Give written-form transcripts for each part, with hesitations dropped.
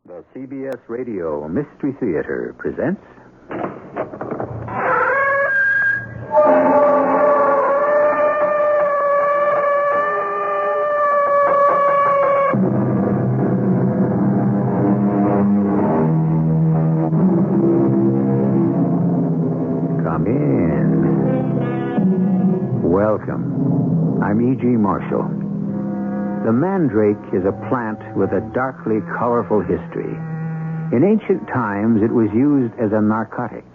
The CBS Radio Mystery Theater presents... Come in. Welcome. I'm E.G. Marshall. The mandrake is a plant with a darkly colorful history. In ancient times, it was used as a narcotic,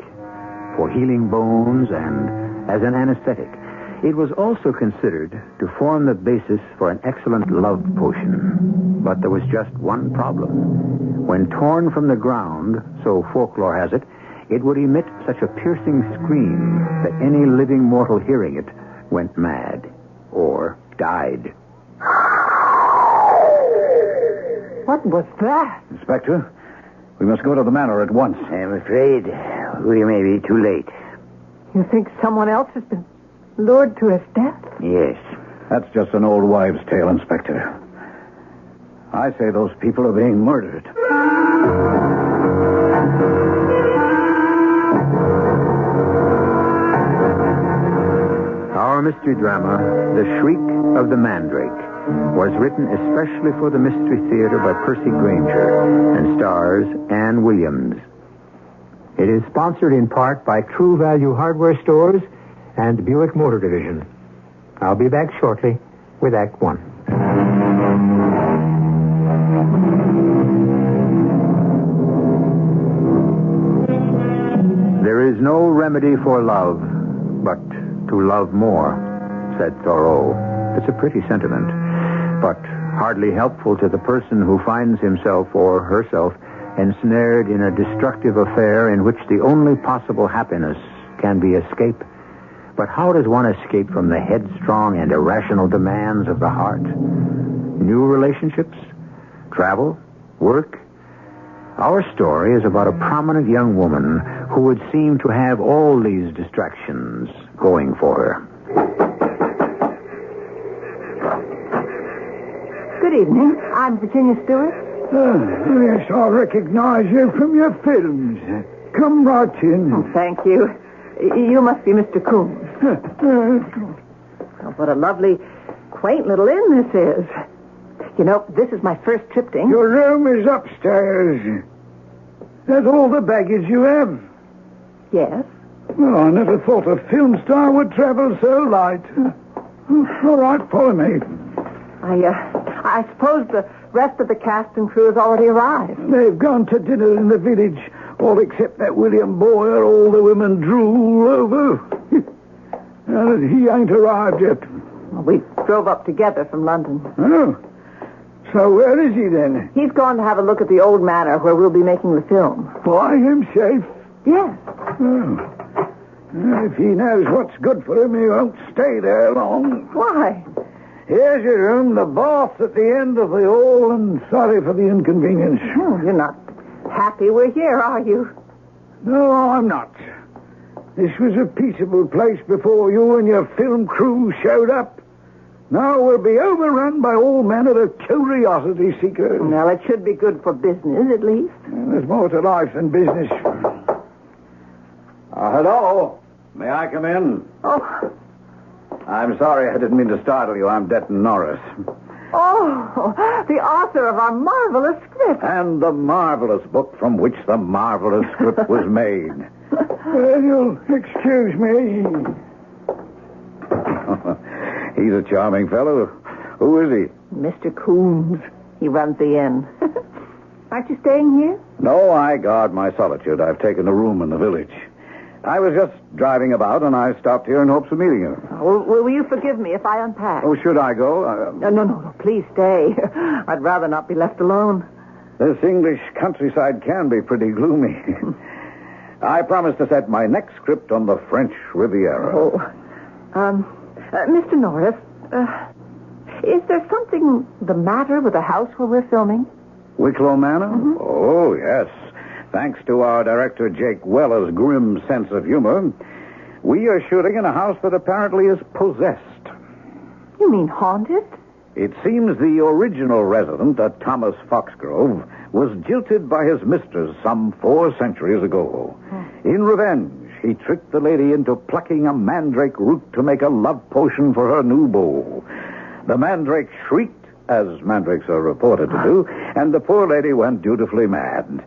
for healing bones and as an anesthetic. It was also considered to form the basis for an excellent love potion. But there was just one problem. When torn from the ground, so folklore has it, it would emit such a piercing scream that any living mortal hearing it went mad or died. What was that? Inspector, we must go to the manor at once. I'm afraid we may be too late. You think someone else has been lured to his death? Yes. That's just an old wives' tale, Inspector. I say those people are being murdered. Our mystery drama, The Shriek of the Mandrake, was written especially for the Mystery Theater by Percy Granger and stars Ann Williams. It is sponsored in part by True Value Hardware Stores and Buick Motor Division. I'll be back shortly with Act One. There is no remedy for love but to love more, said Thoreau. It's a pretty sentiment, but hardly helpful to the person who finds himself or herself ensnared in a destructive affair in which the only possible happiness can be escape. But how does one escape from the headstrong and irrational demands of the heart? New relationships? Travel? Work? Our story is about a prominent young woman who would seem to have all these distractions going for her. Good evening. I'm Virginia Stewart. Yes, I recognize you from your films. Come right in. Oh, thank you. You must be Mr. Coombs. Oh, what a lovely, quaint little inn this is. You know, this is my first triptych. Your room is upstairs. That's all the baggage you have. Yes. Well, I never thought a film star would travel so light. All right, follow me. I suppose the rest of the cast and crew has already arrived. They've gone to dinner in the village, all except that William Boyer all the women drool over. He ain't arrived yet. Well, we drove up together from London. Oh. So where is he then? He's gone to have a look at the old manor where we'll be making the film. By himself? Yes. Oh. If he knows what's good for him, he won't stay there long. Why? Here's your room, the bath at the end of the hall, and sorry for the inconvenience. Oh, you're not happy we're here, are you? No, I'm not. This was a peaceable place before you and your film crew showed up. Now we'll be overrun by all manner of curiosity seekers. Well, it should be good for business, at least. There's more to life than business. Hello. May I come in? Oh, I'm sorry, I didn't mean to startle you. I'm Detton Norris. oh, the author of our marvelous script. And the marvelous book from which the marvelous script was made. Well, you'll excuse me. He's a charming fellow. Who is he? Mr. Coombs. He runs the inn. Aren't you staying here? No, I guard my solitude. I've taken a room in the village. I was just driving about, and I stopped here in hopes of meeting you. Oh, will you forgive me if I unpack? Oh, should I go? No, please stay. I'd rather not be left alone. This English countryside can be pretty gloomy. I promise to set my next script on the French Riviera. Mr. Norris, is there something the matter with the house where we're filming? Wicklow Manor? Mm-hmm. Oh, yes. Thanks to our director, Jake Weller's grim sense of humor, we are shooting in a house that apparently is possessed. You mean haunted? It seems the original resident, a Thomas Foxgrove, was jilted by his mistress some 4 centuries ago. In revenge, he tricked the lady into plucking a mandrake root to make a love potion for her new beau. The mandrake shrieked, as mandrakes are reported to do, and the poor lady went dutifully mad.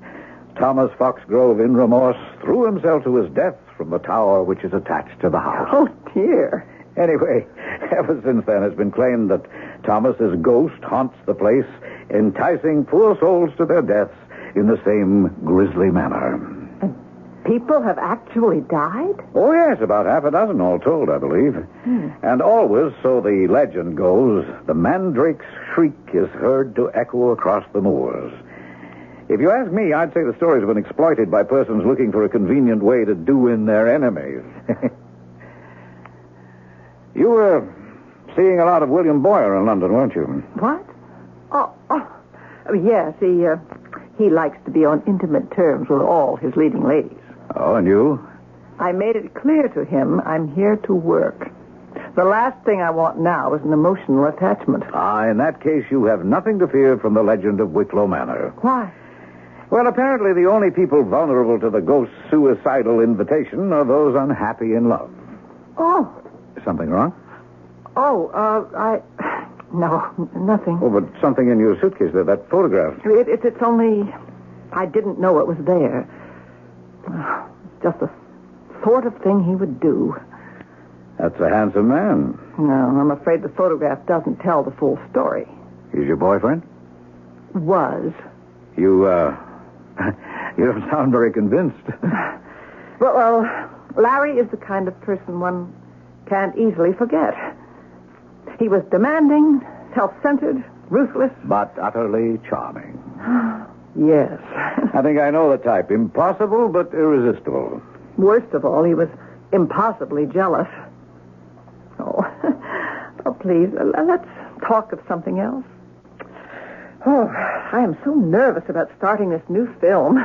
Thomas Foxgrove, in remorse, threw himself to his death from the tower which is attached to the house. Oh, dear. Anyway, ever since then it's been claimed that Thomas's ghost haunts the place, enticing poor souls to their deaths in the same grisly manner. And people have actually died? Oh, yes, about half a dozen all told, I believe. And always, so the legend goes, the mandrake's shriek is heard to echo across the moors. If you ask me, I'd say the stories have been exploited by persons looking for a convenient way to do in their enemies. You were seeing a lot of William Boyer in London, weren't you? What? Oh, yes, he likes to be on intimate terms with all his leading ladies. Oh, and you? I made it clear to him I'm here to work. The last thing I want now is an emotional attachment. In that case, you have nothing to fear from the legend of Wicklow Manor. Why? Well, apparently the only people vulnerable to the ghost's suicidal invitation are those unhappy in love. Oh. Something wrong? No, nothing. Oh, but something in your suitcase there, that photograph. It's only... I didn't know it was there. Just the sort of thing he would do. That's a handsome man. No, I'm afraid the photograph doesn't tell the full story. He's your boyfriend? Was. You don't sound very convinced. Well, Larry is the kind of person one can't easily forget. He was demanding, self-centered, ruthless. But utterly charming. Yes. I think I know the type. Impossible, but irresistible. Worst of all, he was impossibly jealous. Oh, please, let's talk of something else. Oh, I am so nervous about starting this new film.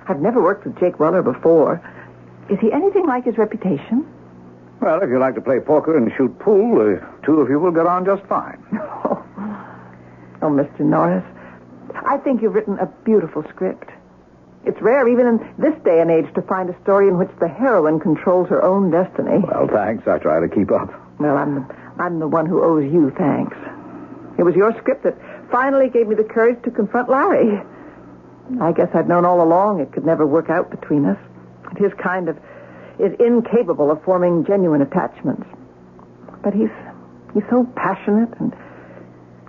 I've never worked with Jake Weller before. Is he anything like his reputation? Well, if you like to play poker and shoot pool, the two of you will get on just fine. Oh, Mr. Norris, I think you've written a beautiful script. It's rare, even in this day and age, to find a story in which the heroine controls her own destiny. Well, thanks. I try to keep up. Well, I'm the one who owes you thanks. It was your script that finally gave me the courage to confront Larry. I guess I'd known all along it could never work out between us. His kind is incapable of forming genuine attachments. But he's so passionate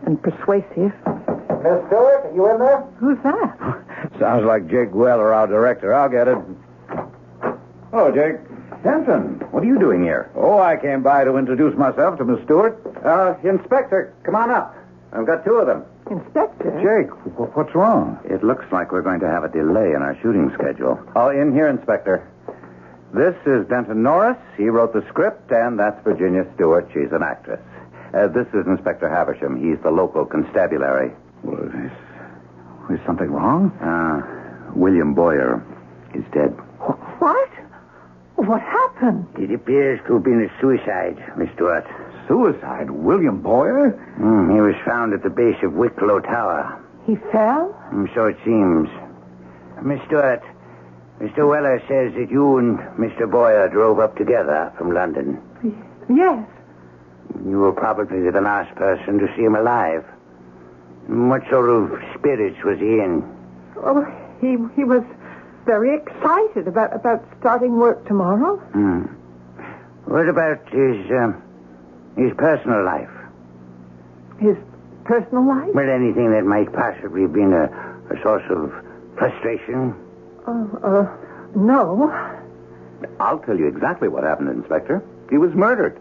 and persuasive. Miss Stewart, are you in there? Who's that? Sounds like Jake Weller, our director. I'll get it. Hello, Jake. Denton, what are you doing here? Oh, I came by to introduce myself to Miss Stewart. Inspector, come on up. I've got 2 of them. Inspector? Jake, what's wrong? It looks like we're going to have a delay in our shooting schedule. Oh, in here, Inspector. This is Denton Norris. He wrote the script, and that's Virginia Stewart. She's an actress. This is Inspector Havisham. He's the local constabulary. Well, is something wrong? William Boyer is dead. What? What happened? It appears to have been a suicide, Miss Stewart. Suicide? William Boyer? He was found at the base of Wicklow Tower. He fell? So it seems. Miss Stewart, Mr. Weller says that you and Mr. Boyer drove up together from London. Yes. You were probably the last person to see him alive. What sort of spirits was he in? Oh, he was very excited about starting work tomorrow. What about his personal life? His personal life? Well, anything that might possibly have been a source of frustration? No. I'll tell you exactly what happened, Inspector. He was murdered.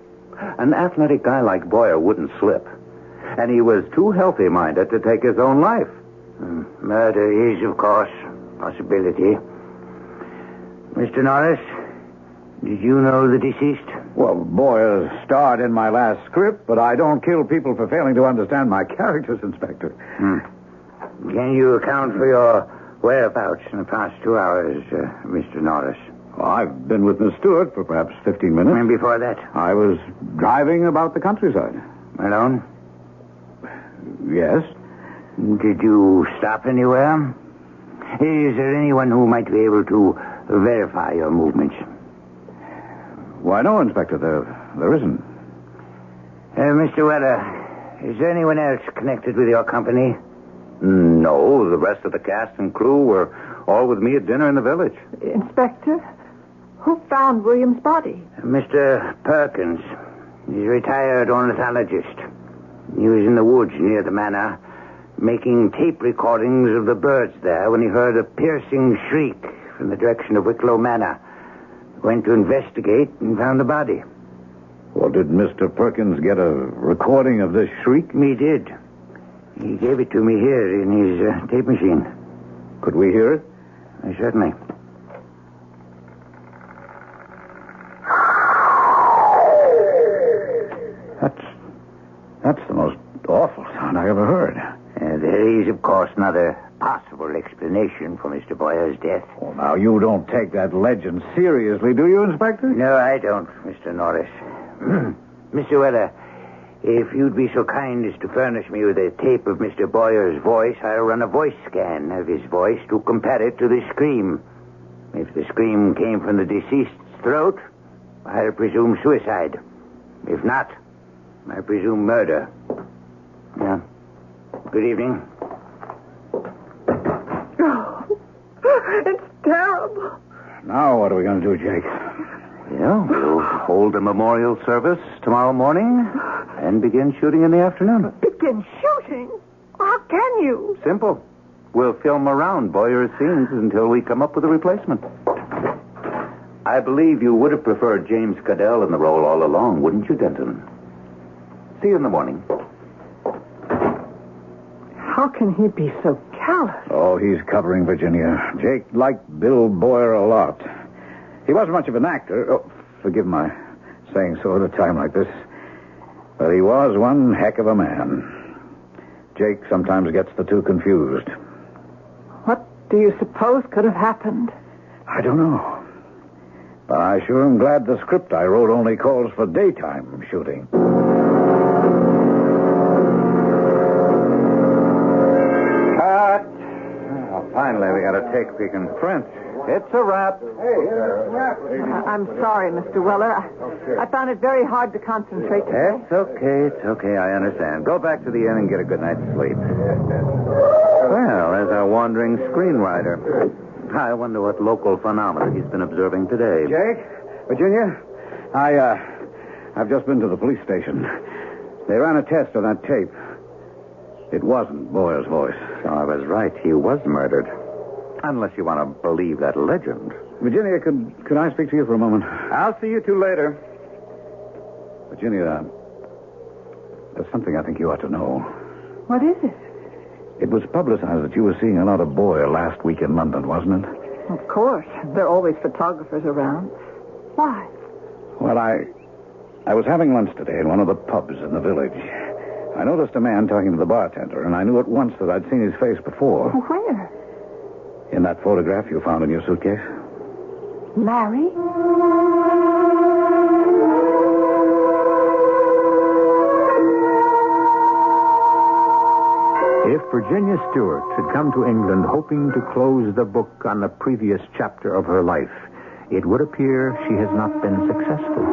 An athletic guy like Boyer wouldn't slip. And he was too healthy-minded to take his own life. Murder is, of course, a possibility. Mr. Norris, did you know the deceased? Well, Boyer starred in my last script, but I don't kill people for failing to understand my characters, Inspector. Can you account for your whereabouts in the past 2 hours, Mr. Norris? Well, I've been with Miss Stewart for perhaps 15 minutes. And before that? I was driving about the countryside. Alone? Yes. Did you stop anywhere? Is there anyone who might be able to verify your movements? Why, no, Inspector. There isn't. Mr. Weller, is there anyone else connected with your company? No, the rest of the cast and crew were all with me at dinner in the village. Inspector, who found William's body? Mr. Perkins. He's a retired ornithologist. He was in the woods near the manor, making tape recordings of the birds there when he heard a piercing shriek from the direction of Wicklow Manor. Went to investigate and found the body. Well, did Mr. Perkins get a recording of this shriek? He did. He gave it to me here in his tape machine. Could we hear it? Certainly. That's the most awful sound I ever heard. There is, of course, not a possible explanation for Mr. Boyer's death. Well, now, you don't take that legend seriously, do you, Inspector? No, I don't, Mr. Norris. Mr. Weller, if you'd be so kind as to furnish me with a tape of Mr. Boyer's voice, I'll run a voice scan of his voice to compare it to the scream. If the scream came from the deceased's throat, I'll presume suicide. If not, I presume murder. Yeah. Good evening. Oh, it's terrible. Now, what are we going to do, Jake? We'll hold a memorial service tomorrow morning and begin shooting in the afternoon. Begin shooting? How can you? Simple. We'll film around Boyer's scenes until we come up with a replacement. I believe you would have preferred James Cadell in the role all along, wouldn't you, Denton? See you in the morning. How can he be so callous? Oh, he's covering Virginia. Jake liked Bill Boyer a lot. He wasn't much of an actor. Oh, forgive my saying so at a time like this. But he was one heck of a man. Jake sometimes gets the two confused. What do you suppose could have happened? I don't know. But I sure am glad the script I wrote only calls for daytime shooting. Cut! Oh, finally, we got a take we can print. It's a wrap. I'm sorry, Mr. Weller. I found it very hard to concentrate today. It's okay. I understand. Go back to the inn and get a good night's sleep. Well, there's our wandering screenwriter. I wonder what local phenomena he's been observing today. Jake? Virginia? I've just been to the police station. They ran a test on that tape. It wasn't Boyer's voice. So I was right. He was murdered. Unless you want to believe that legend. Virginia, could I speak to you for a moment? I'll see you two later. Virginia, there's something I think you ought to know. What is it? It was publicized that you were seeing another Boyer last week in London, wasn't it? Of course. There are always photographers around. Why? Well, I was having lunch today in one of the pubs in the village. I noticed a man talking to the bartender, and I knew at once that I'd seen his face before. Where? In that photograph you found in your suitcase. Larry? If Virginia Stewart had come to England hoping to close the book on the previous chapter of her life, it would appear she has not been successful.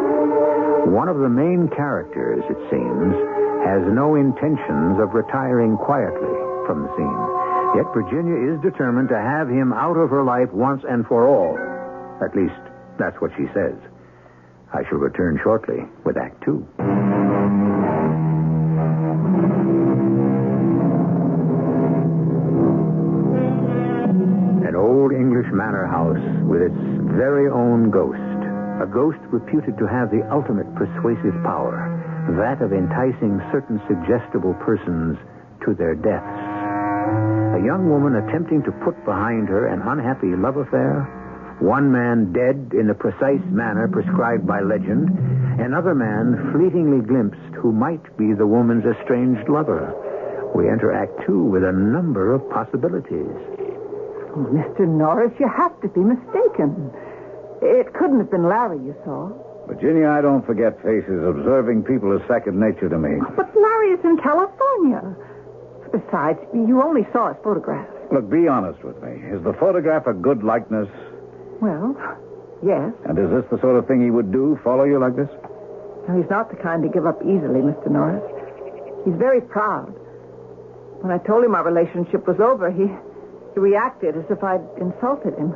One of the main characters, it seems, has no intentions of retiring quietly from the scene. Yet Virginia is determined to have him out of her life once and for all. At least, that's what she says. I shall return shortly with Act 2. An old English manor house with its very own ghost. A ghost reputed to have the ultimate persuasive power, that of enticing certain suggestible persons to their deaths. A young woman attempting to put behind her an unhappy love affair, one man dead in the precise manner prescribed by legend, another man fleetingly glimpsed who might be the woman's estranged lover. We enter Act 2 with a number of possibilities. Oh, Mr. Norris, you have to be mistaken. It couldn't have been Larry you saw. Virginia, I don't forget faces. Observing people is second nature to me. But Larry is in California. Besides, you only saw his photograph. Look, be honest with me. Is the photograph a good likeness? Well, yes. And is this the sort of thing he would do, follow you like this? No, he's not the kind to give up easily, Mr. Norris. He's very proud. When I told him our relationship was over, he reacted as if I'd insulted him.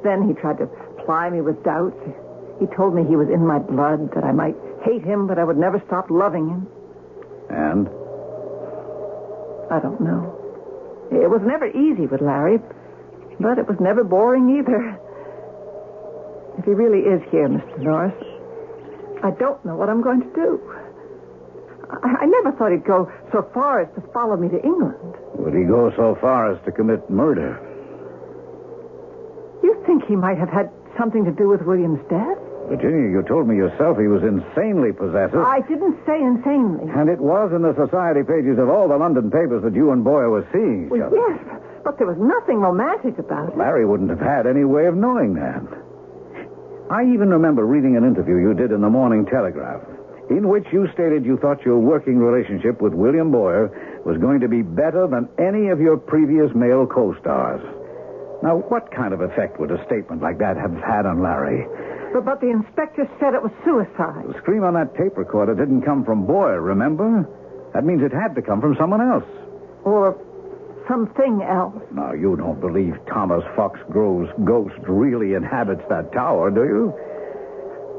Then he tried to ply me with doubts. He told me he was in my blood, that I might hate him, but I would never stop loving him. And? I don't know. It was never easy with Larry, but it was never boring either. If he really is here, Mr. Norris, I don't know what I'm going to do. I never thought he'd go so far as to follow me to England. Would he go so far as to commit murder? You think he might have had something to do with William's death? Virginia, you told me yourself he was insanely possessive. I didn't say insanely. And it was in the society pages of all the London papers that you and Boyer were seeing each other. Yes, but there was nothing romantic about it. Larry wouldn't have had any way of knowing that. I even remember reading an interview you did in the Morning Telegraph, in which you stated you thought your working relationship with William Boyer was going to be better than any of your previous male co-stars. Now, what kind of effect would a statement like that have had on Larry? But the inspector said it was suicide. The scream on that tape recorder didn't come from Boyer, remember? That means it had to come from someone else. Or something else. Now, you don't believe Thomas Foxgrove's ghost really inhabits that tower, do you?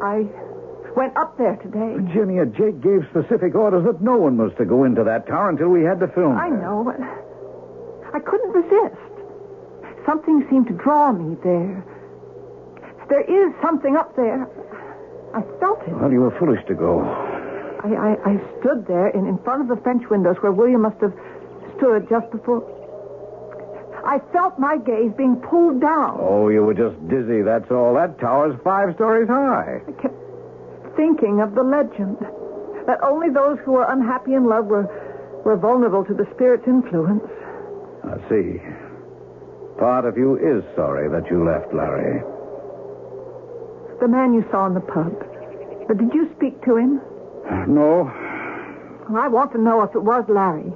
I went up there today. Virginia, Jake gave specific orders that no one was to go into that tower until we had the film. I know, but I couldn't resist. Something seemed to draw me there. There is something up there. I felt it. Well, you were foolish to go. I stood there in front of the French windows where William must have stood just before. I felt my gaze being pulled down. Oh, you were just dizzy, that's all. That tower's 5 stories high. I kept thinking of the legend that only those who were unhappy in love were vulnerable to the spirit's influence. I see. Part of you is sorry that you left, Larry. The man you saw in the pub. But did you speak to him? No. Well, I want to know if it was Larry.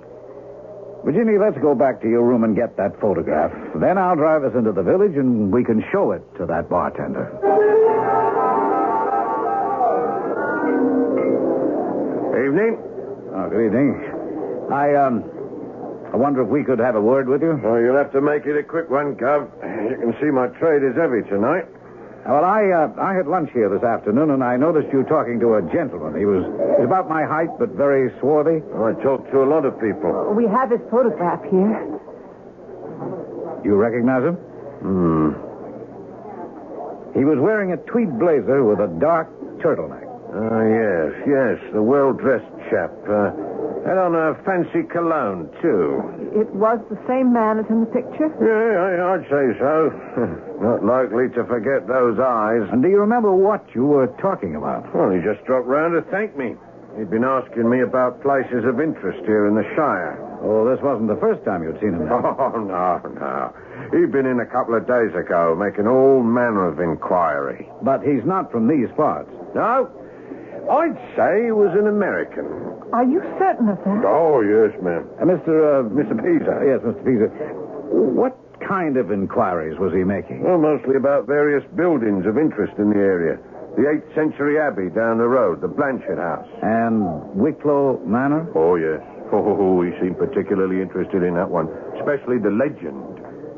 Virginia, let's go back to your room and get that photograph. Then I'll drive us into the village and we can show it to that bartender. Evening. Oh, good evening. I wonder if we could have a word with you. Oh, you'll have to make it a quick one, Gov. You can see my trade is heavy tonight. Well, I had lunch here this afternoon, and I noticed you talking to a gentleman. He was about my height, but very swarthy. Oh, I talked to a lot of people. We have his photograph here. You recognize him? He was wearing a tweed blazer with a dark turtleneck. Yes, the well-dressed chap. Had on a fancy cologne, too. It was the same man as in the picture? Yeah, I'd say so. Not likely to forget those eyes. And do you remember what you were talking about? Well, he just dropped round to thank me. He'd been asking me about places of interest here in the Shire. Oh, this wasn't the first time you'd seen him. Oh, no. He'd been in a couple of days ago, making all manner of inquiry. But he's not from these parts. No, I'd say he was an American. Are you certain of that? Oh, yes, ma'am. Mr. Pisa. Yes, Mr. Pisa. What kind of inquiries was he making? Well, mostly about various buildings of interest in the area. The 8th century abbey down the road, the Blanchard House. And Wicklow Manor? Oh, yes. Oh, he seemed particularly interested in that one, especially the legend.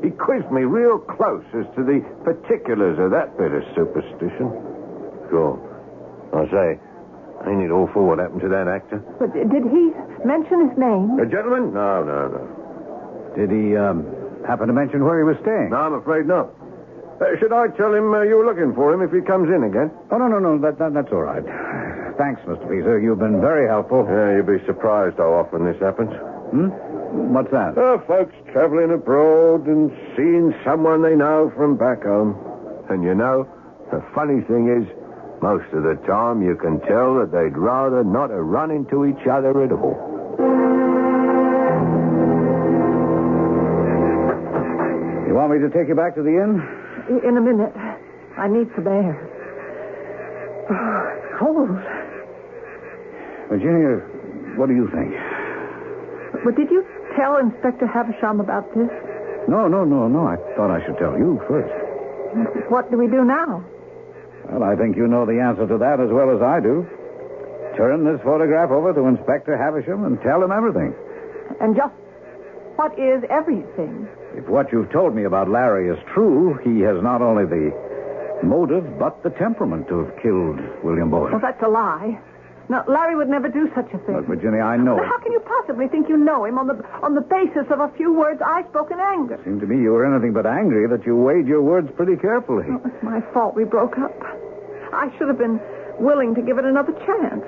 He quizzed me real close as to the particulars of that bit of superstition. Sure. I say, ain't it awful what happened to that actor? But did he mention his name? A gentleman? No. Did he happen to mention where he was staying? No, I'm afraid not. Should I tell him you were looking for him if he comes in again? Oh, no. That's all right. Thanks, Mr. Pisa. You've been very helpful. Yeah, you'll be surprised how often this happens. What's that? Folks traveling abroad and seeing someone they know from back home. And you know, the funny thing is, most of the time you can tell that they'd rather not have run into each other at all. You want me to take you back to the inn? In a minute. I need some air. Oh, it's cold. Virginia, what do you think? But did you tell Inspector Havisham about this? No. I thought I should tell you first. What do we do now? Well, I think you know the answer to that as well as I do. Turn this photograph over to Inspector Havisham and tell him everything. And just what is everything? If what you've told me about Larry is true, he has not only the motive, but the temperament to have killed William Boyer. Well, that's a lie. No, Larry would never do such a thing. Look, Virginia, I know But it. how can you possibly think you know him on the basis of a few words I spoke in anger? It seemed to me you were anything but angry, that you weighed your words pretty carefully. Oh, it's my fault we broke up. I should have been willing to give it another chance.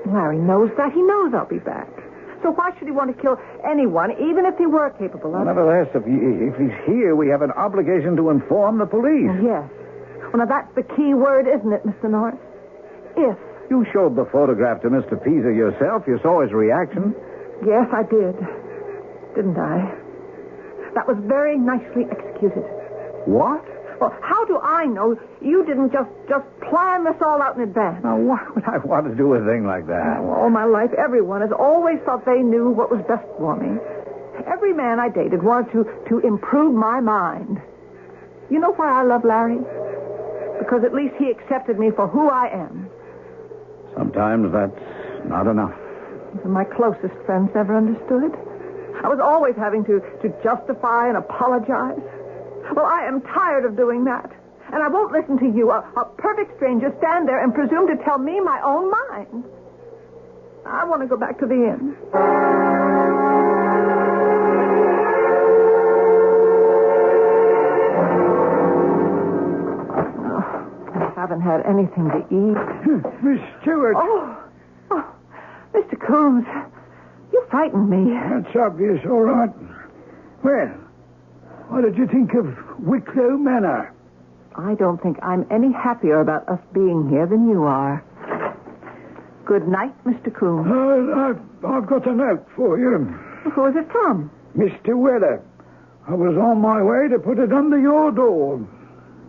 Larry knows that. He knows I'll be back. So why should he want to kill anyone, even if he were capable of it? Nevertheless, if he's here, we have an obligation to inform the police. Oh, yes. Well, now that's the key word, isn't it, Mr. Norris? If. You showed the photograph to Mr. Peaser yourself. You saw his reaction. Yes, I did. Didn't I? That was very nicely executed. What? Well, how do I know you didn't just plan this all out in advance? Now, why would I want to do a thing like that? All my life, everyone has always thought they knew what was best for me. Every man I dated wanted to improve my mind. You know why I love Larry? Because at least he accepted me for who I am. Sometimes that's not enough. And my closest friends never understood. I was always having to justify and apologize. Well, I am tired of doing that. And I won't listen to you, a perfect stranger, stand there and presume to tell me my own mind. I want to go back to the inn. I haven't had anything to eat. Miss Stewart. Oh, Mr. Coombs, you frightened me. That's obvious, all right. Well, what did you think of Wicklow Manor? I don't think I'm any happier about us being here than you are. Good night, Mr. Coombs. I've got a note for you. Who is it from? Mr. Weller. I was on my way to put it under your door.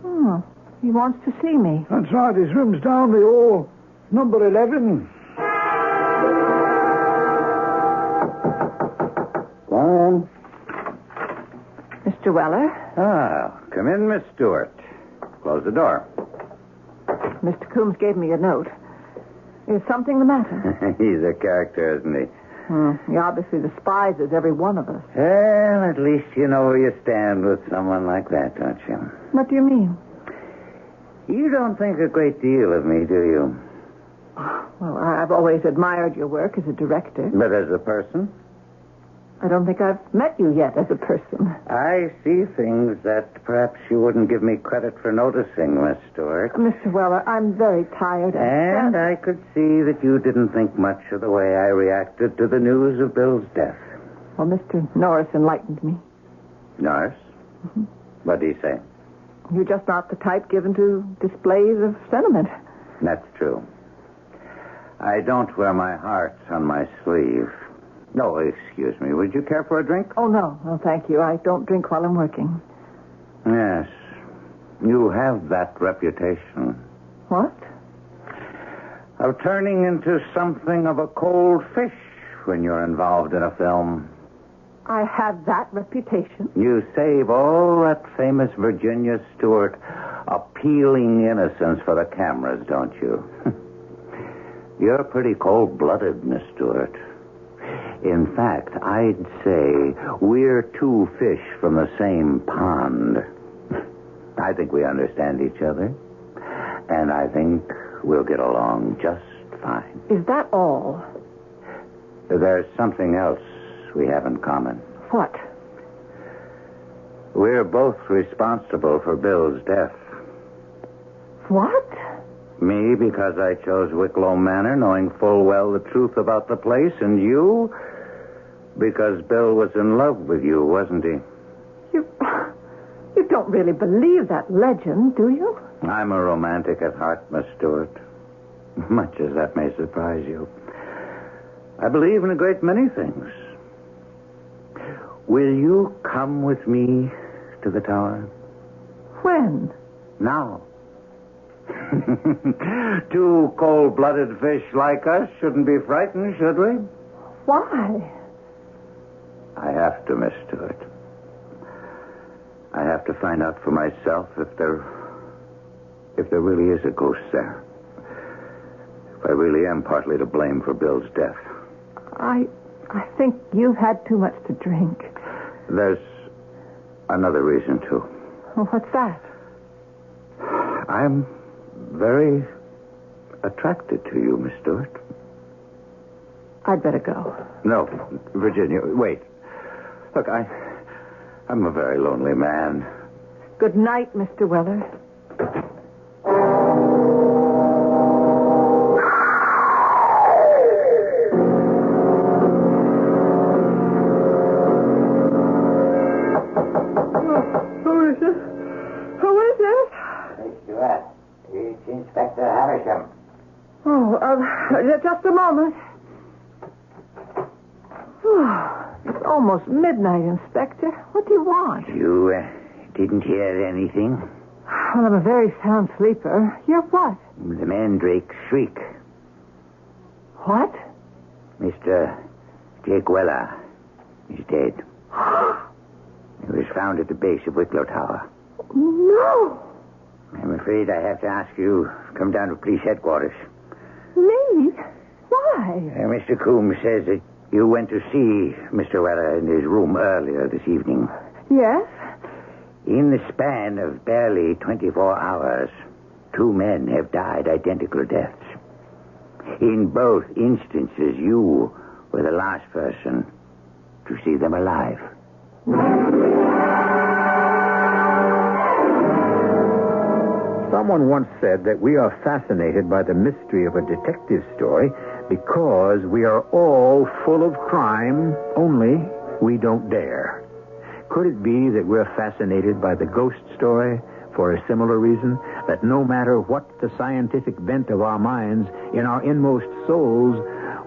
Oh, he wants to see me. That's right. His room's down the hall, number 11. Come on. Mr. Weller? Ah, come in, Miss Stewart. Close the door. Mr. Coombs gave me a note. Is something the matter? He's a character, isn't he? He obviously despises every one of us. Well, at least you know where you stand with someone like that, don't you? What do you mean? You don't think a great deal of me, do you? Well, I've always admired your work as a director. But as a person? I don't think I've met you yet as a person. I see things that perhaps you wouldn't give me credit for noticing, Miss Stewart. Mr. Weller, I'm very tired. And I could see that you didn't think much of the way I reacted to the news of Bill's death. Well, Mr. Norris enlightened me. Norris? Mm-hmm. What did he say? You're just not the type given to displays of sentiment. That's true. I don't wear my heart on my sleeve. No, excuse me. Would you care for a drink? Oh, no. No, thank you. I don't drink while I'm working. Yes. You have that reputation. What? Of turning into something of a cold fish when you're involved in a film. I have that reputation. You save all that famous Virginia Stewart appealing innocence for the cameras, don't you? You're pretty cold-blooded, Miss Stewart. In fact, I'd say we're two fish from the same pond. I think we understand each other. And I think we'll get along just fine. Is that all? There's something else we have in common. What? We're both responsible for Bill's death. What? Me, because I chose Wicklow Manor, knowing full well the truth about the place, and you, because Bill was in love with you, wasn't he? You don't really believe that legend, do you? I'm a romantic at heart, Miss Stewart. Much as that may surprise you. I believe in a great many things. Will you come with me to the tower? When? Now. Two cold-blooded fish like us shouldn't be frightened, should we? Why? I have to, Miss Stewart. I have to find out for myself if there really is a ghost there. If I really am partly to blame for Bill's death. I think you've had too much to drink. There's another reason, too. Well, what's that? I'm very attracted to you, Miss Stewart. I'd better go. No, Virginia, wait. Look, I'm a very lonely man. Good night, Mr. Weller. It's Inspector Havisham. Just a moment. It's almost midnight, Inspector. What do you want? You didn't hear anything? Well, I'm a very sound sleeper. You're what? The Mandrake Shriek. What? Mr. Jake Weller is dead. He was found at the base of Wicklow Tower. No. I'm afraid I have to ask you to come down to police headquarters. Me? Why? Mr. Coombs says that you went to see Mr. Weller in his room earlier this evening. Yes? In the span of barely 24 hours, 2 men have died identical deaths. In both instances, you were the last person to see them alive. Someone once said that we are fascinated by the mystery of a detective story because we are all full of crime, only we don't dare. Could it be that we're fascinated by the ghost story for a similar reason? That no matter what the scientific bent of our minds, in our inmost souls,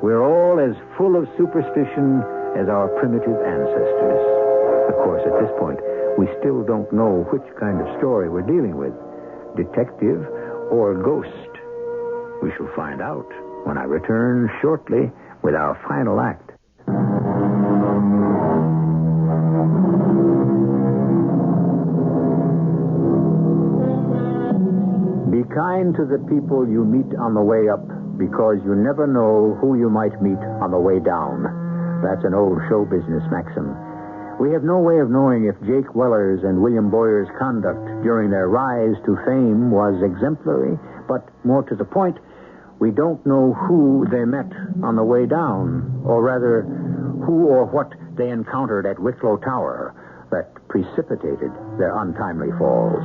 we're all as full of superstition as our primitive ancestors. Of course, at this point, we still don't know which kind of story we're dealing with, detective or ghost. We shall find out when I return shortly with our final act. Be kind to the people you meet on the way up, because you never know who you might meet on the way down. That's an old show business maxim. We have no way of knowing if Jake Weller's and William Boyer's conduct during their rise to fame was exemplary, but more to the point, we don't know who they met on the way down, or rather, who or what they encountered at Wicklow Tower that precipitated their untimely falls.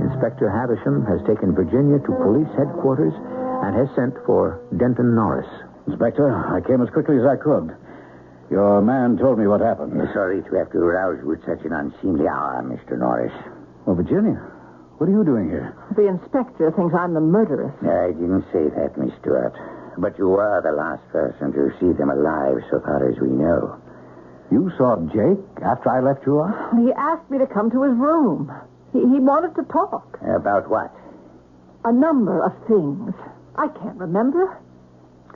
Inspector Havisham has taken Virginia to police headquarters and has sent for Denton Norris. Inspector, I came as quickly as I could. Your man told me what happened. Sorry to have to arouse you at such an unseemly hour, Mr. Norris. Well, Virginia, what are you doing here? The inspector thinks I'm the murderess. I didn't say that, Miss Stewart. But you are the last person to see them alive, so far as we know. You saw Jake after I left you out? He asked me to come to his room. He wanted to talk. About what? A number of things. I can't remember.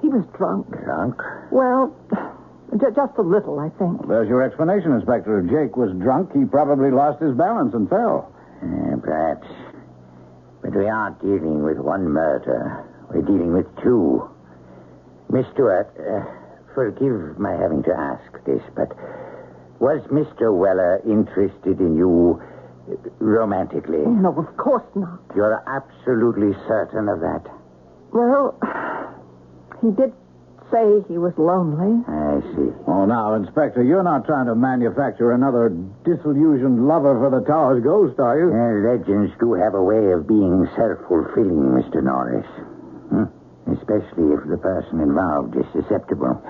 He was drunk. Drunk? Well, just a little, I think. Well, there's your explanation, Inspector. If Jake was drunk, he probably lost his balance and fell. Perhaps. But we aren't dealing with one murder. We're dealing with 2. Miss Stewart, forgive my having to ask this, but was Mr. Weller interested in you romantically? Oh, no, of course not. You're absolutely certain of that? Well, he did say he was lonely. I see. Oh, now, Inspector, you're not trying to manufacture another disillusioned lover for the Tower's ghost, are you? Legends do have a way of being self-fulfilling, Mr. Norris. Especially if the person involved is susceptible.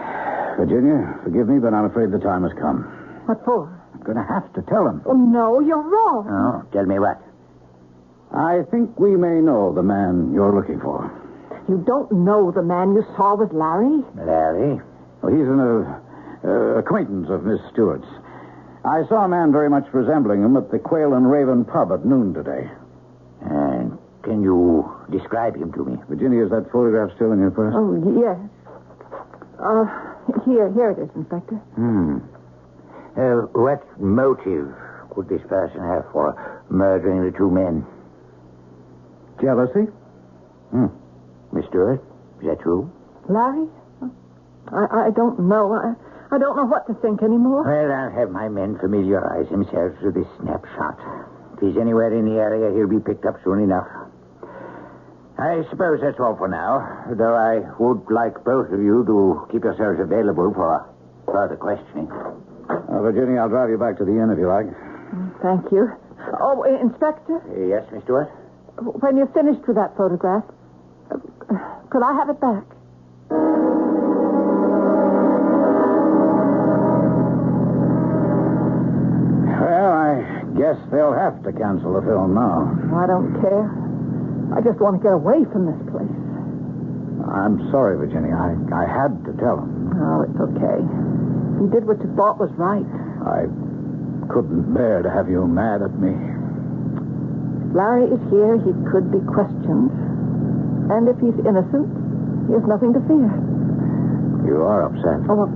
Virginia, forgive me, but I'm afraid the time has come. What for? I'm going to have to tell him. Oh, no, you're wrong. Oh, tell me what? I think we may know the man you're looking for. You don't know the man you saw with Larry? Larry? Well, he's an acquaintance of Miss Stewart's. I saw a man very much resembling him at the Quail and Raven pub at noon today. Can you describe him to me? Virginia, is that photograph still in your purse? Oh, yes. Here it is, Inspector. What motive could this person have for murdering the two men? Jealousy? Miss Stewart, is that true? Larry? I don't know. I don't know what to think anymore. Well, I'll have my men familiarize themselves with this snapshot. If he's anywhere in the area, he'll be picked up soon enough. I suppose that's all for now, though I would like both of you to keep yourselves available for further questioning. Virginia, I'll drive you back to the inn if you like. Thank you. Oh, Inspector? Yes, Miss Stewart? When you're finished with that photograph, could I have it back? Well, I guess they'll have to cancel the film now. I don't care. I just want to get away from this place. I'm sorry, Virginia. I had to tell him. Oh, it's okay. You did what you thought was right. I couldn't bear to have you mad at me. If Larry is here, he could be questioned. And if he's innocent, he has nothing to fear. You are upset. Oh,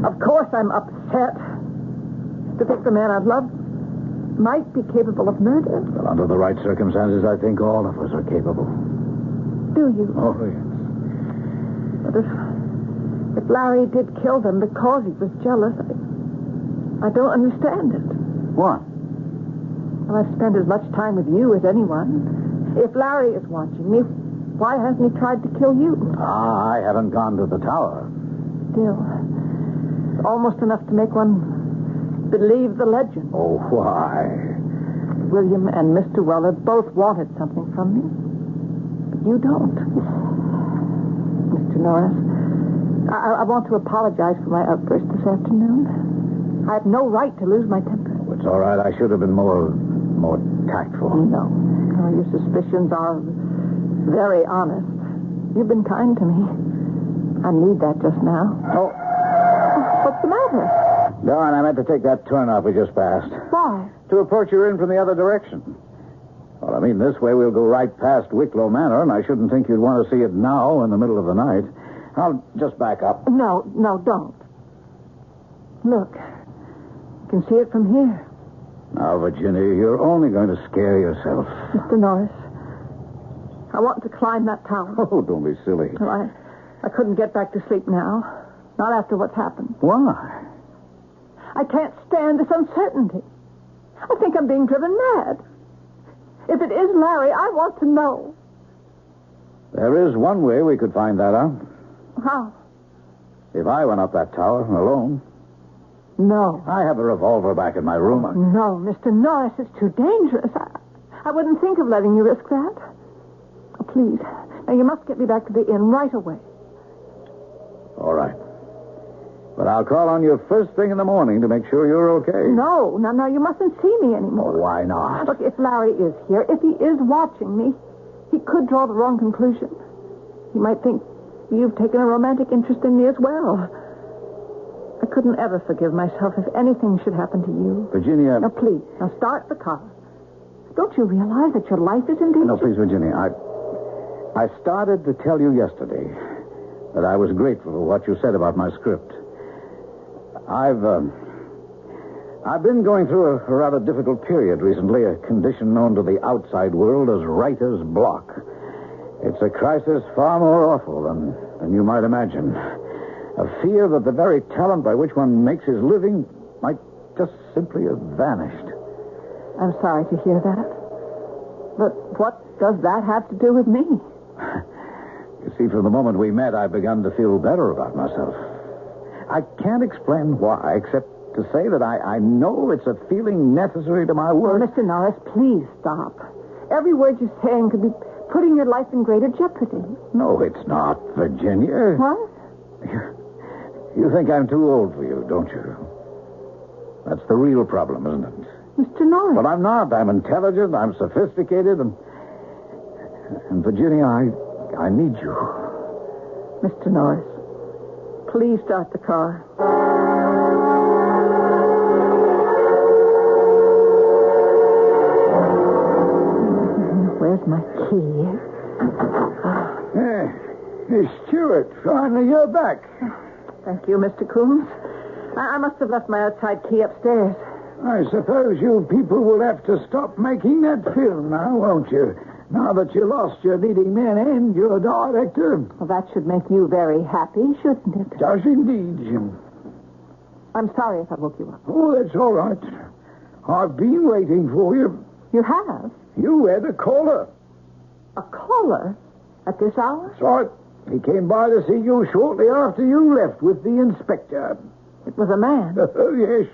of course I'm upset. To think the man I love might be capable of murder. Well, under the right circumstances, I think all of us are capable. Do you? Oh, yes. But if Larry did kill them because he was jealous, I don't understand it. What? Well, I've spent as much time with you as anyone. If Larry is watching me, why hasn't he tried to kill you? I haven't gone to the tower. Still, it's almost enough to make one believe the legend. Oh, why? William and Mr. Weller both wanted something from me, but you don't. Mr. Norris, I want to apologize for my outburst this afternoon. I have no right to lose my temper. Oh, it's all right. I should have been more tactful. No, your suspicions are very honest. You've been kind to me. I need that just now. Oh. What's the matter? Darn, I meant to take that turn off we just passed. Why? To approach your inn from the other direction. Well, I mean, this way we'll go right past Wicklow Manor, and I shouldn't think you'd want to see it now in the middle of the night. I'll just back up. No, don't. Look, you can see it from here. Now, Virginia, you're only going to scare yourself. Mr. Norris, I want to climb that tower. Oh, don't be silly. Well, I couldn't get back to sleep now. Not after what's happened. Why? I can't stand this uncertainty. I think I'm being driven mad. If it is Larry, I want to know. There is one way we could find that out. How? If I went up that tower alone. No. I have a revolver back in my room. No, Mr. Norris, it's too dangerous. I wouldn't think of letting you risk that. Oh, please. Now, you must get me back to the inn right away. All right. But I'll call on you first thing in the morning to make sure you're okay. No, you mustn't see me anymore. Oh, why not? Look, if Larry is here, if he is watching me, he could draw the wrong conclusion. He might think you've taken a romantic interest in me as well. I couldn't ever forgive myself if anything should happen to you. Virginia... Now, please, start the car. Don't you realize that your life is in danger? No, please, Virginia, I started to tell you yesterday that I was grateful for what you said about my script. I've been going through a rather difficult period recently, a condition known to the outside world as writer's block. It's a crisis far more awful than you might imagine. A fear that the very talent by which one makes his living might just simply have vanished. I'm sorry to hear that. But what does that have to do with me? You see, from the moment we met, I've begun to feel better about myself. I can't explain why, except to say that I know it's a feeling necessary to my work. Oh, Mr. Norris, please stop. Every word you're saying could be putting your life in greater jeopardy. No, it's not, Virginia. What? You think I'm too old for you, don't you? That's the real problem, isn't it? Mr. Norris. But I'm not. I'm intelligent, I'm sophisticated, and Virginia, I need you. Mr. Norris, please start the car. Where's my key? Hey, Stuart, finally you're back. Thank you, Mr. Coombs. I must have left my outside key upstairs. I suppose you people will have to stop making that film now, won't you? Now that you lost your leading man and your director. Well, that should make you very happy, shouldn't it? Does indeed, Jim. I'm sorry if I woke you up. Oh, that's all right. I've been waiting for you. You have? You had a caller. A caller? At this hour? That's right. He came by to see you shortly after you left with the inspector. It was a man. Oh, yes.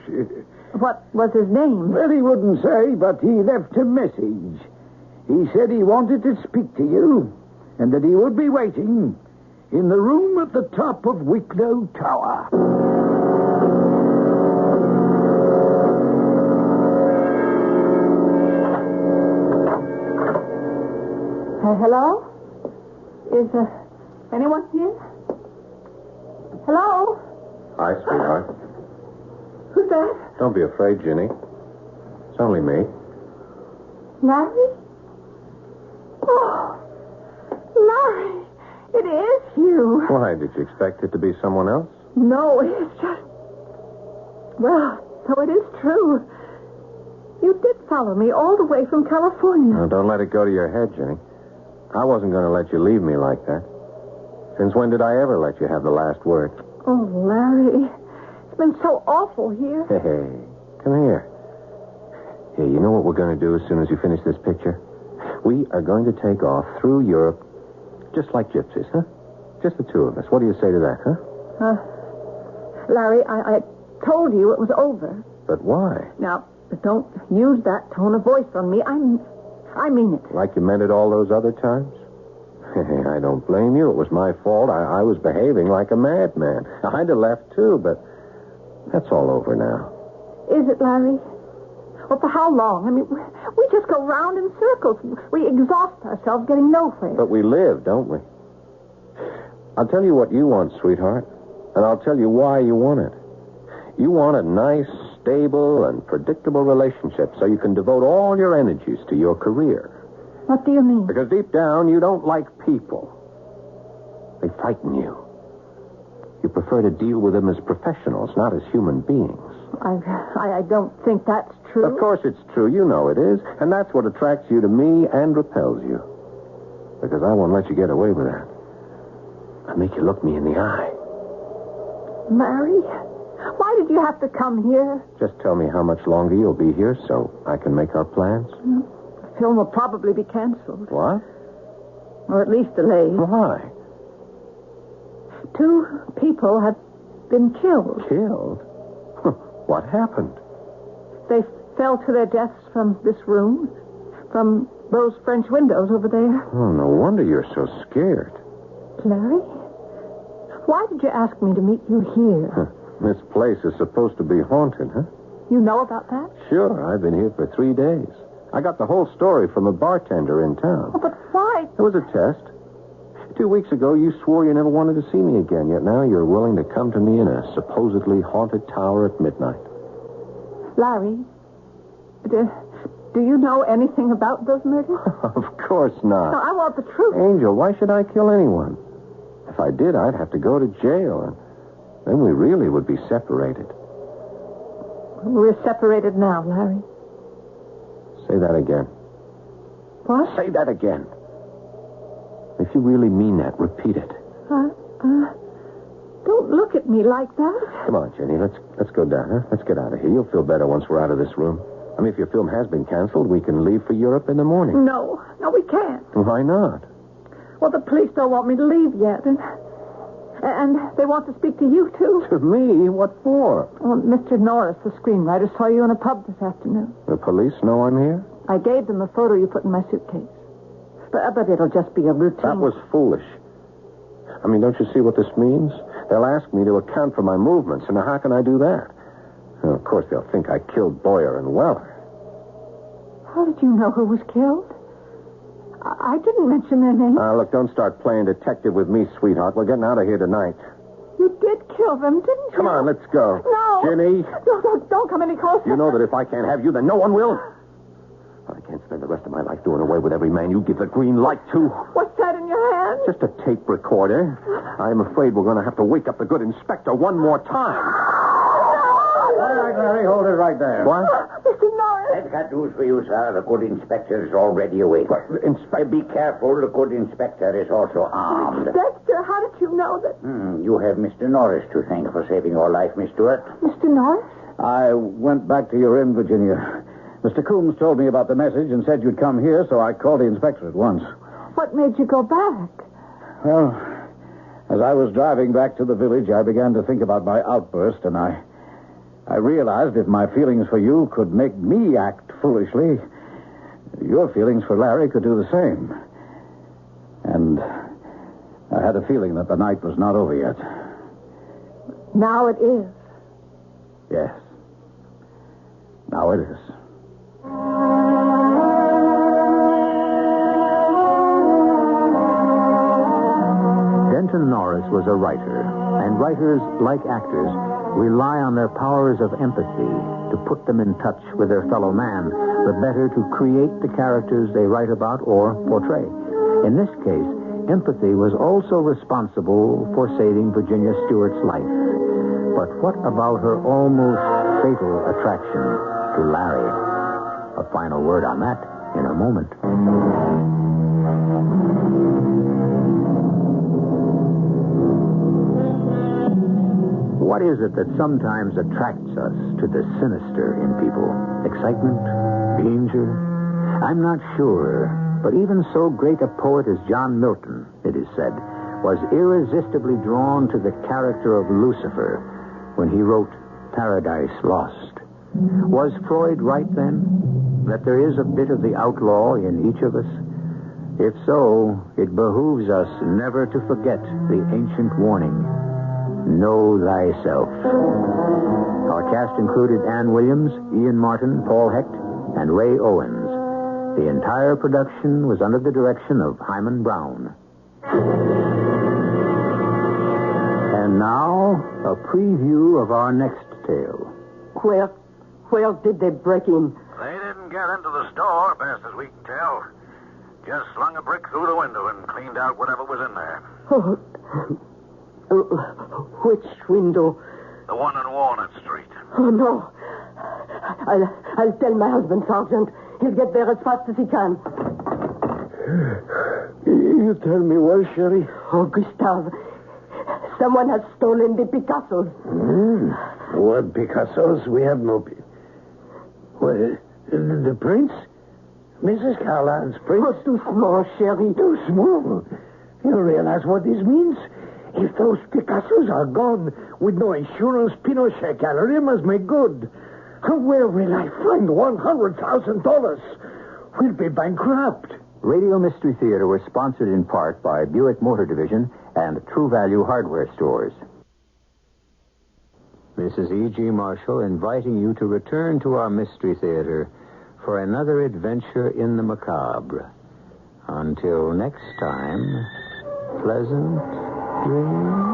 What was his name? Well, he wouldn't say, but he left a message. He said he wanted to speak to you, and that he would be waiting in the room at the top of Wicklow Tower. Hello? Is anyone here? Hello? Hi, sweetheart. Who's that? Don't be afraid, Ginny. It's only me. Larry? Oh, Larry, it is you. Why, did you expect it to be someone else? No, it's just... Well, so it is true. You did follow me all the way from California. Now, don't let it go to your head, Ginny. I wasn't going to let you leave me like that. Since when did I ever let you have the last word? Oh, Larry, it's been so awful here. Hey, come here. Here, you know what we're going to do as soon as you finish this picture? We are going to take off through Europe just like gypsies, huh? Just the two of us. What do you say to that, huh? Larry, I told you it was over. But why? Now, don't use that tone of voice on me. I mean it. Like you meant it all those other times? Hey, I don't blame you. It was my fault. I was behaving like a madman. I'd have left, too, but that's all over now. Is it, Larry? Well, for how long? I mean, we just go round in circles. We exhaust ourselves getting nowhere. But we live, don't we? I'll tell you what you want, sweetheart, and I'll tell you why you want it. You want a nice, stable, and predictable relationship so you can devote all your energies to your career. What do you mean? Because deep down, you don't like people. They frighten you. You prefer to deal with them as professionals, not as human beings. I don't think that's true. Of course it's true. You know it is. And that's what attracts you to me and repels you. Because I won't let you get away with that. I make you look me in the eye. Larry, why did you have to come here? Just tell me how much longer you'll be here so I can make our plans. The film will probably be canceled. What? Or at least delayed. Why? 2 people have been killed. Killed? What happened? They fell to their deaths from this room, from those French windows over there. Oh, no wonder you're so scared. Larry, why did you ask me to meet you here? This place is supposed to be haunted, huh? You know about that? Sure, I've been here for 3 days. I got the whole story from a bartender in town. Oh, but why? It was a test. 2 weeks ago, you swore you never wanted to see me again, yet now you're willing to come to me in a supposedly haunted tower at midnight. Larry, do you know anything about those murders? Of course not. No, I want the truth. Angel, why should I kill anyone? If I did, I'd have to go to jail, and then we really would be separated. We're separated now, Larry. Say that again. What? Say that again. If you really mean that, repeat it. Don't look at me like that. Come on, Jenny. Let's go down, huh? Let's get out of here. You'll feel better once we're out of this room. I mean, if your film has been canceled, we can leave for Europe in the morning. No, we can't. Why not? Well, the police don't want me to leave yet, and they want to speak to you, too. To me? What for? Well, Mr. Norris, the screenwriter, saw you in a pub this afternoon. The police know I'm here? I gave them the photo you put in my suitcase. But it'll just be a routine. That was foolish. I mean, don't you see what this means? They'll ask me to account for my movements, and how can I do that? Well, of course, they'll think I killed Boyer and Weller. How did you know who was killed? I didn't mention their name. Look, don't start playing detective with me, sweetheart. We're getting out of here tonight. You did kill them, didn't you? Come on, let's go. No. Jenny. No, don't come any closer. You know that if I can't have you, then no one will. I can't spend the rest of my life doing away with every man you give the green light to. What's that in your hand? Just a tape recorder. I'm afraid we're going to have to wake up the good inspector one more time. Larry, hold it right there. What? Mr. Norris! I've got news for you, sir. The good inspector is already awake. Be careful. The good inspector is also armed. Inspector, how did you know that? You have Mr. Norris to thank for saving your life, Miss Stewart. Mr. Norris? I went back to your inn, Virginia. Mr. Coombs told me about the message and said you'd come here, so I called the inspector at once. What made you go back? Well, as I was driving back to the village, I began to think about my outburst, and I realized if my feelings for you could make me act foolishly, your feelings for Larry could do the same. And I had a feeling that the night was not over yet. Now it is. Yes. Now it is. Denton Norris was a writer, and writers, like actors, rely on their powers of empathy to put them in touch with their fellow man, the better to create the characters they write about or portray. In this case, empathy was also responsible for saving Virginia Stewart's life. But what about her almost fatal attraction to Larry? A final word on that in a moment. What is it that sometimes attracts us to the sinister in people? Excitement? Danger? I'm not sure. But even so great a poet as John Milton, it is said, was irresistibly drawn to the character of Lucifer when he wrote Paradise Lost. Was Freud right then? That there is a bit of the outlaw in each of us? If so, it behooves us never to forget the ancient warning. Know thyself. Our cast included Ann Williams, Ian Martin, Paul Hecht, and Ray Owens. The entire production was under the direction of Hyman Brown. And now, a preview of our next tale. Where did they break in? They didn't get into the store, best as we can tell. Just slung a brick through the window and cleaned out whatever was in there. Which window? The one on Walnut Street. Oh, no. I'll tell my husband, Sergeant. He'll get there as fast as he can. You tell me what, Sherry? Oh, Gustave. Someone has stolen the Picassos. What Picassos? We have no... What, the prince? Mrs. Carline's prince? Oh, too small, Sherry. Too small? You realize what this means? If those Picassos are gone, with no insurance, Pinochet Gallery must make good. Where will I find $100,000? We'll be bankrupt. Radio Mystery Theater was sponsored in part by Buick Motor Division and True Value Hardware Stores. This is E.G. Marshall inviting you to return to our Mystery Theater for another adventure in the macabre. Until next time, pleasant dreams.